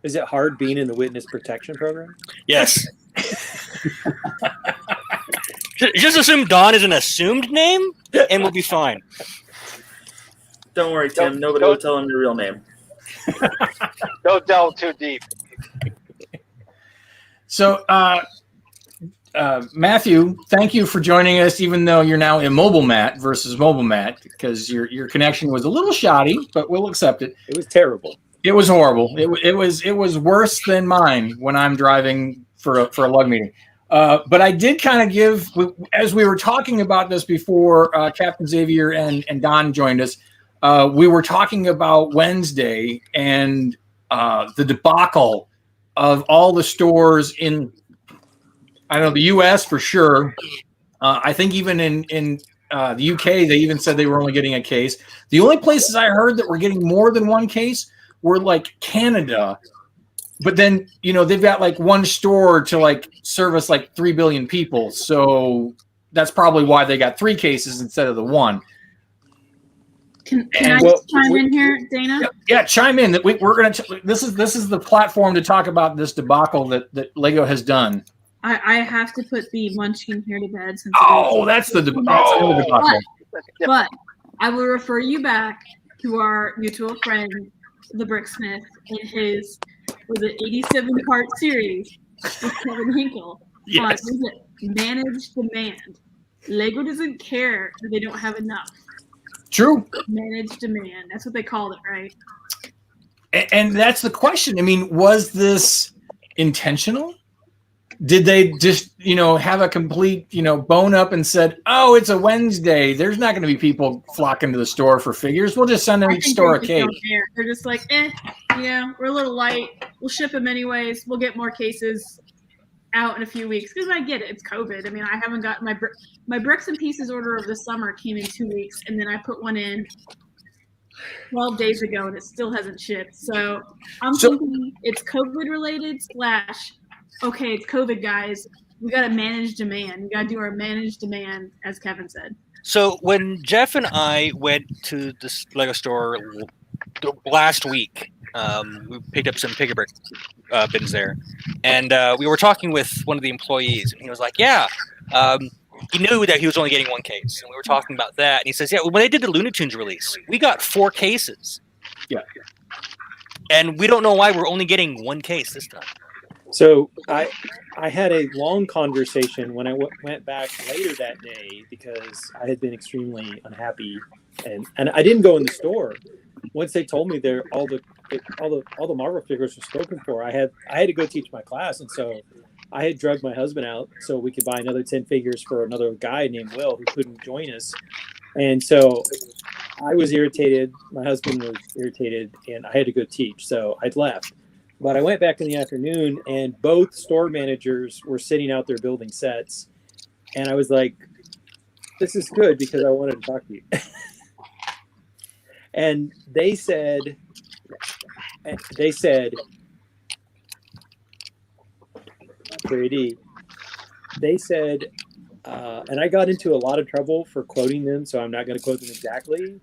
Is it hard being in the witness protection program? Yes. Just assume Don is an assumed name, and we'll be fine. Don't worry, Tim. Nobody will tell him your real name. Don't delve too deep. So, Matthew, thank you for joining us, even though you're now immobile Matt versus mobile Matt, because your connection was a little shoddy, but we'll accept it. It was terrible. It was horrible. It was worse than mine when I'm driving for a lug meeting. But I did kind of give, as we were talking about this before Captain Xavier and Don joined us, we were talking about Wednesday and the debacle of all the stores in, I don't know, the U.S. for sure. I think even in the U.K., they even said they were only getting a case. The only places I heard that were getting more than one case were like Canada. But then, they've got like one store to like service like 3 billion people. So that's probably why they got 3 cases instead of the 1. Can I just chime in here, Dana? Yeah, chime in. That we're going to. This is the platform to talk about this debacle that Lego has done. I have to put the Munchkin here to bed. Since that's the debacle. But I will refer you back to our mutual friend, the Bricksmith, in his 87-part series with Kevin Hinkle. Yes. Manage demand. Lego doesn't care that they don't have enough. True. Manage demand. That's what they called it, right? And that's the question. I mean, was this intentional? Did they just, have a complete, bone up and said, oh, it's a Wednesday. There's not going to be people flocking to the store for figures. We'll just send them each store a case. They're just like, we're a little light. We'll ship them anyways. We'll get more cases out in a few weeks. Because I get it. It's COVID. I mean, I haven't got my Bricks and Pieces order of the summer came in 2 weeks. And then I put one in 12 days ago and it still hasn't shipped. So I'm thinking it's COVID related / okay, it's COVID, guys. We got to manage demand. We got to do our managed demand, as Kevin said. So when Jeff and I went to this Lego store last week, we picked up some Pick a Brick bins there, and we were talking with one of the employees, and he was like, "Yeah." He knew that he was only getting 1 case, and we were talking about that. And he says, "Yeah, when they did the Looney Tunes release, we got 4 cases." Yeah. And we don't know why we're only getting 1 case this time. So I had a long conversation when I went back later that day because I had been extremely unhappy, and I didn't go in the store. Once they told me all the Marvel figures were spoken for, I had to go teach my class, and so I had drugged my husband out so we could buy another 10 figures for another guy named Will who couldn't join us. And so I was irritated. My husband was irritated, and I had to go teach. So I'd left. But I went back in the afternoon, and both store managers were sitting out there building sets. And I was like, this is good because I wanted to talk to you. And they said, and I got into a lot of trouble for quoting them, so I'm not going to quote them exactly.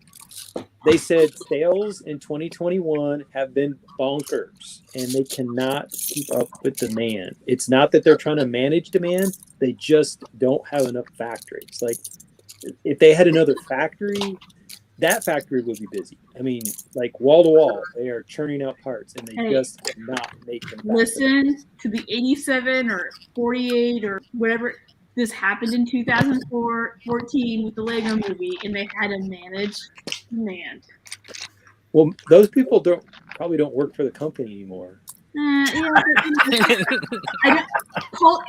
They said sales in 2021 have been bonkers, and they cannot keep up with demand. It's not that they're trying to manage demand; they just don't have enough factories. Like, if they had another factory, that factory would be busy. I mean, like wall to wall, they are churning out parts, and they just cannot make them. Listen to the 87 or 48 or whatever. This happened in 2014 with the Lego movie, and they had to manage demand. Well, those people probably don't work for the company anymore.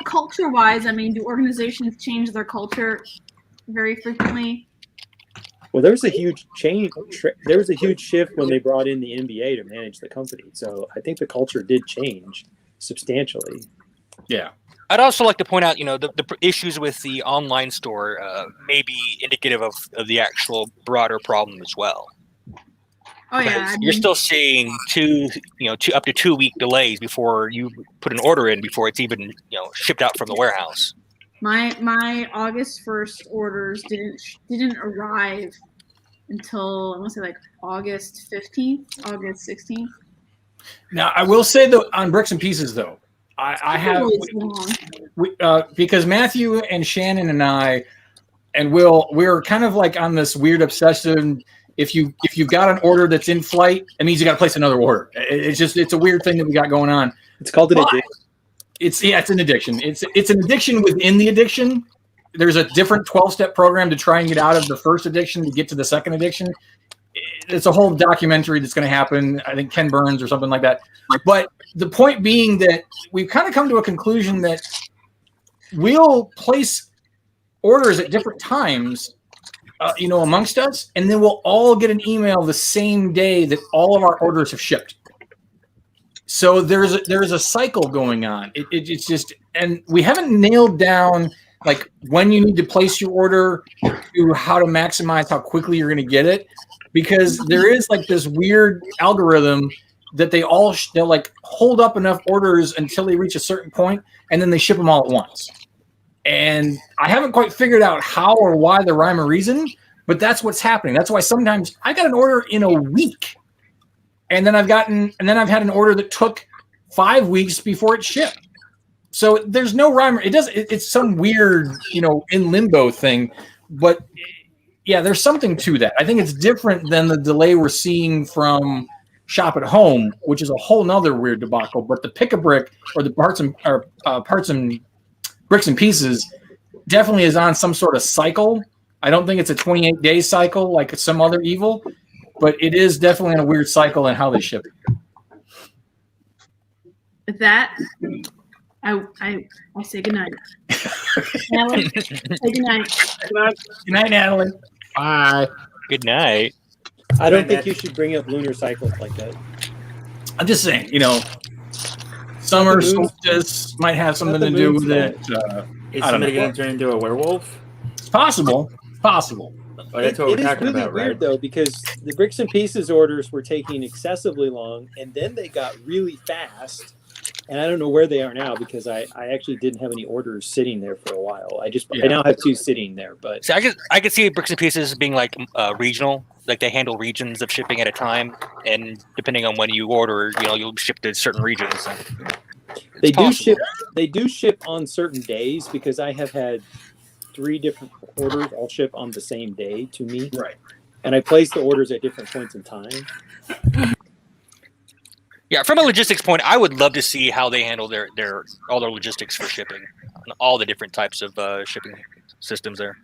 Culture-wise, I mean, do organizations change their culture very frequently? Well, there was a huge change. There was a huge shift when they brought in the NBA to manage the company. So I think the culture did change substantially. Yeah. I'd also like to point out, the issues with the online store may be indicative of the actual broader problem as well. Oh yeah, you're still seeing up to 2 week delays before you put an order in before it's even shipped out from the warehouse. My August 1st orders didn't arrive until I want to say like August 15th, August 16th. Now I will say though on Bricks and Pieces though. I have because Matthew and Shannon and I and Will, we're kind of like on this weird obsession. If you've got an order that's in flight, it means you got to place another order. It's a weird thing that we got going on. It's called an addiction. It's an addiction. It's an addiction within the addiction. There's a different 12-step program to try and get out of the first addiction to get to the second addiction. It's a whole documentary that's going to happen. I think Ken Burns or something like that. But the point being that we've kind of come to a conclusion that we'll place orders at different times, amongst us, and then we'll all get an email the same day that all of our orders have shipped. So there's a cycle going on. It's just, and we haven't nailed down like when you need to place your order to how to maximize how quickly you're going to get it. Because there is like this weird algorithm that they'll like hold up enough orders until they reach a certain point, and then they ship them all at once. And I haven't quite figured out how or why the rhyme or reason, but that's what's happening. That's why sometimes I got an order in a week, and then I've had an order that took 5 weeks before it shipped. So there's no rhyme. It's some weird, in limbo thing, but. Yeah, there's something to that. I think it's different than the delay we're seeing from Shop at Home, which is a whole nother weird debacle. But the Pick-a-Brick or the parts and Bricks and Pieces definitely is on some sort of cycle. I don't think it's a 28-day cycle like some other evil, but it is definitely in a weird cycle in how they ship it. With that, I say goodnight. Natalie, say goodnight. Good night, Natalie. Bye. Good night. I don't think you should bring up lunar cycles like that. I'm just saying, summer solstice might have something to do with it. Is somebody going to turn into a werewolf? It's possible. Possible. Oh, that's what we're talking about, right? Weird, though, because the Bricks and Pieces orders were taking excessively long, and then they got really fast. And I don't know where they are now because I actually didn't have any orders sitting there for a while. I now have 2 sitting there. But so I could see Bricks and Pieces being like regional, like they handle regions of shipping at a time, and depending on when you order, you'll ship to certain regions. They do ship. They do ship on certain days because I have had 3 different orders all ship on the same day to me. Right. And I place the orders at different points in time. Yeah, from a logistics point, I would love to see how they handle all their logistics for shipping, and all the different types of shipping systems there.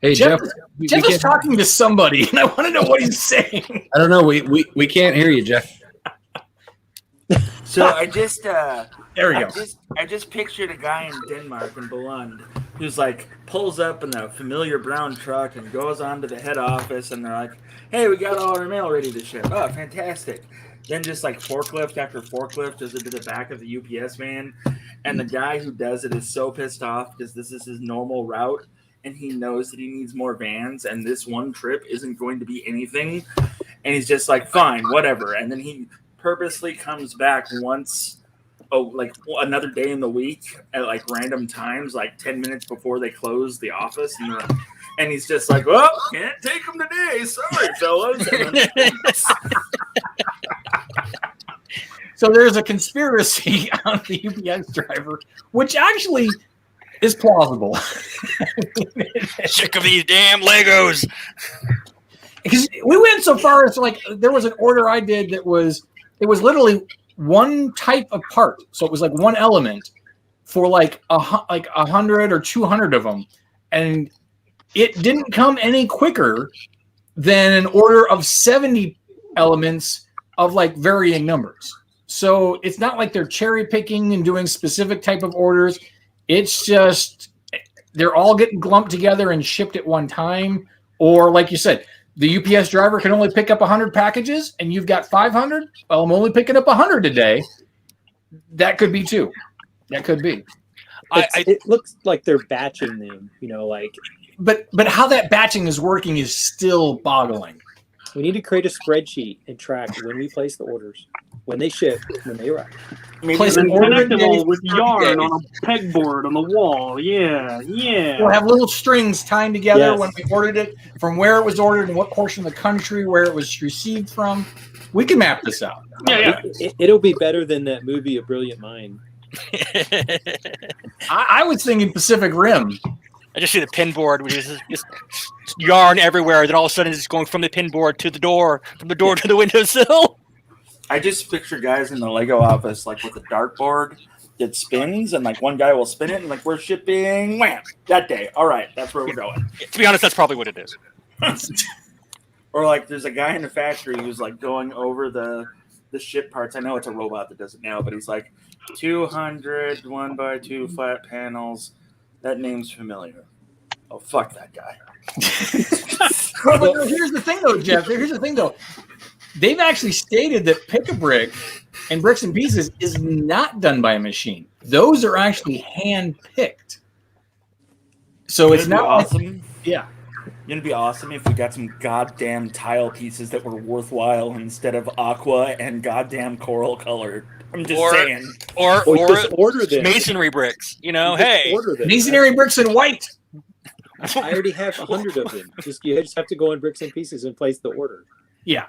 Hey, Jeff is talking to somebody, and I want to know what he's saying. I don't know. We can't hear you, Jeff. So I just There we go. I just pictured a guy in Denmark in Billund who's like pulls up in a familiar brown truck and goes on to the head office, and they're like, "Hey, we got all our mail ready to ship." Oh, fantastic! Then just like forklift after forklift goes into the back of the UPS van, and the guy who does it is so pissed off because this is his normal route, and he knows that he needs more vans, and this one trip isn't going to be anything, and he's just like, "Fine, whatever," and then he purposely comes back once. Oh, like another day in the week at like random times, like 10 minutes before they close the office, and he's just like, "Well, can't take them today. Sorry, fellas." So there's a conspiracy on the UPS driver, which actually is plausible. Sick of these damn Legos. Because we went so far as like there was an order I did that was literally one type of part, so it was like one element for like 100 or 200 of them, and it didn't come any quicker than an order of 70 elements of like varying numbers. So it's not like they're cherry picking and doing specific type of orders. It's just they're all getting lumped together and shipped at one time, or like you said, the UPS driver can only pick up 100 packages and you've got 500. Well, I'm only picking up 100 today. That could be too. That could be. It looks like they're batching them, But how that batching is working is still boggling. We need to create a spreadsheet and track when we place the orders, when they ship, when they arrive. Place an And order connect them days, all with 30 yarn days. on a pegboard on the wall. Yeah. We'll have little strings tying together Yes. when we ordered it, from where it was ordered and what portion of the country where it was received from. We can map this out. Yeah. It'll be better than that movie, A Brilliant Mind. I was thinking Pacific Rim. I just see the pin board, which is just yarn everywhere. Then all of a sudden, it's going from the pin board to the door, from the door to the windowsill. I just picture guys in the Lego office like with a dartboard that spins, and like one guy will spin it, and like we're shipping wham that day. All right, that's where we're going. To be honest, that's probably what it is. Or like there's a guy in the factory who's like going over the ship parts. I know it's a robot that does it now, but he's like 200 1x2 flat panels. That name's familiar. Oh, fuck that guy. Well, here's the thing, though, Jeff. Here's the thing, though. They've actually stated that Pick-a-Brick and Bricks and Pieces is not done by a machine. Those are actually hand-picked. So it's not awesome. Yeah. It'd be awesome if we got some goddamn tile pieces that were worthwhile instead of aqua and goddamn coral colored. I'm just saying. Or just order them. masonry bricks. Hey. Order them. Masonry bricks in white. I already have 100 of them. You just have to go in Bricks and Pieces and place the order. Yeah.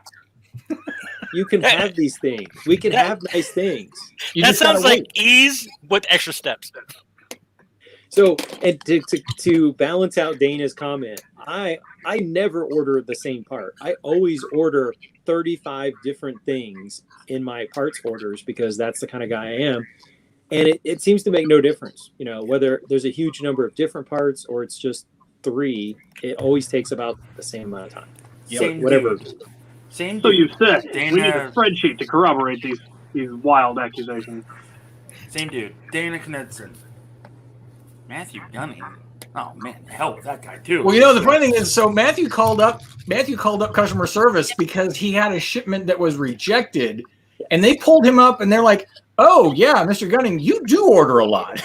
You can have these things. We can have nice things. That sounds like ease with extra steps. So, and to balance out Dana's comment, I never order the same part. I always order 35 different things in my parts orders because that's the kind of guy I am. And it seems to make no difference, whether there's a huge number of different parts or it's just 3, it always takes about the same amount of time. Whatever. Same. So you said Dana, we need a spreadsheet to corroborate these wild accusations. Same dude. Dana Knudsen. Matthew Gunning. Oh man, hell with that guy too. Well, the funny thing is, so Matthew called up customer service because he had a shipment that was rejected, and they pulled him up and they're like, "Oh yeah, Mr. Gunning, you do order a lot."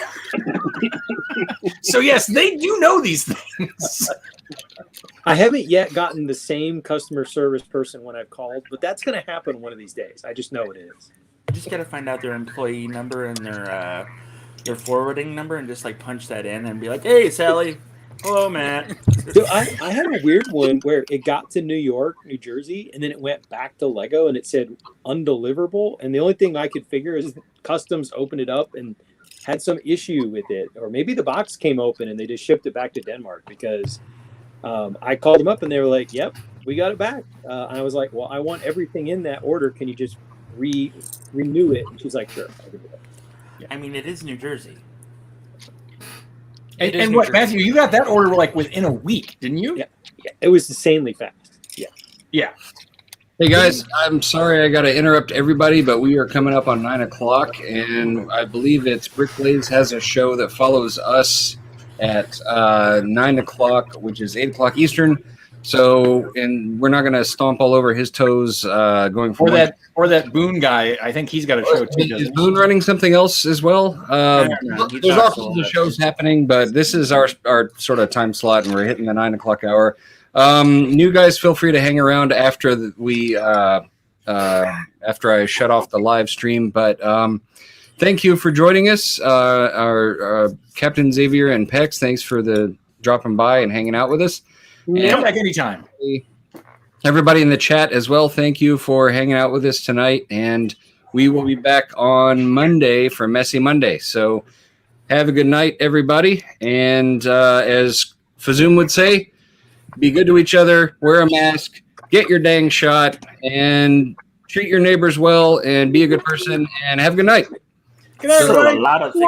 So yes, they do know these things. I haven't yet gotten the same customer service person when I've called, but that's going to happen one of these days. I just know it is. I just got to find out their employee number and their forwarding number and just like punch that in and be like, "Hey, Sally. Hello, Matt." So I had a weird one where it got to New York, New Jersey, and then it went back to Lego and it said undeliverable. And the only thing I could figure is customs opened it up and had some issue with it. Or maybe the box came open and they just shipped it back to Denmark because I called them up and they were like, "Yep, we got it back." And I was like, "Well, I want everything in that order. Can you just renew it?" And she's like, "Sure, I can do that." Yeah. I mean, it is New Jersey. And what, Matthew, you got that order like within a week, didn't you? Yeah. It was insanely fast. Yeah. Yeah. Hey guys, I'm sorry I got to interrupt everybody, but we are coming up on 9 o'clock, and I believe it's Brick Blaze has a show that follows us at 9 o'clock, which is 8 o'clock Eastern. So, and we're not going to stomp all over his toes going forward. Or that Boone guy. I think he's got a show too. Is doesn't he? Boone running something else as well? No, he There's talks all all kinds of that shows shit. happening, but this is our sort of time slot, and we're hitting the 9 o'clock hour. New guys, feel free to hang around after we after I shut off the live stream. But thank you for joining us, our Captain Xavier and Pex. Thanks for the dropping by and hanging out with us. Come back anytime. Everybody in the chat as well, thank you for hanging out with us tonight. And we will be back on Monday for Messy Monday. So have a good night, everybody. And as Fazoom would say, be good to each other, wear a mask, get your dang shot, and treat your neighbors well, and be a good person, and have a good night. So a lot of things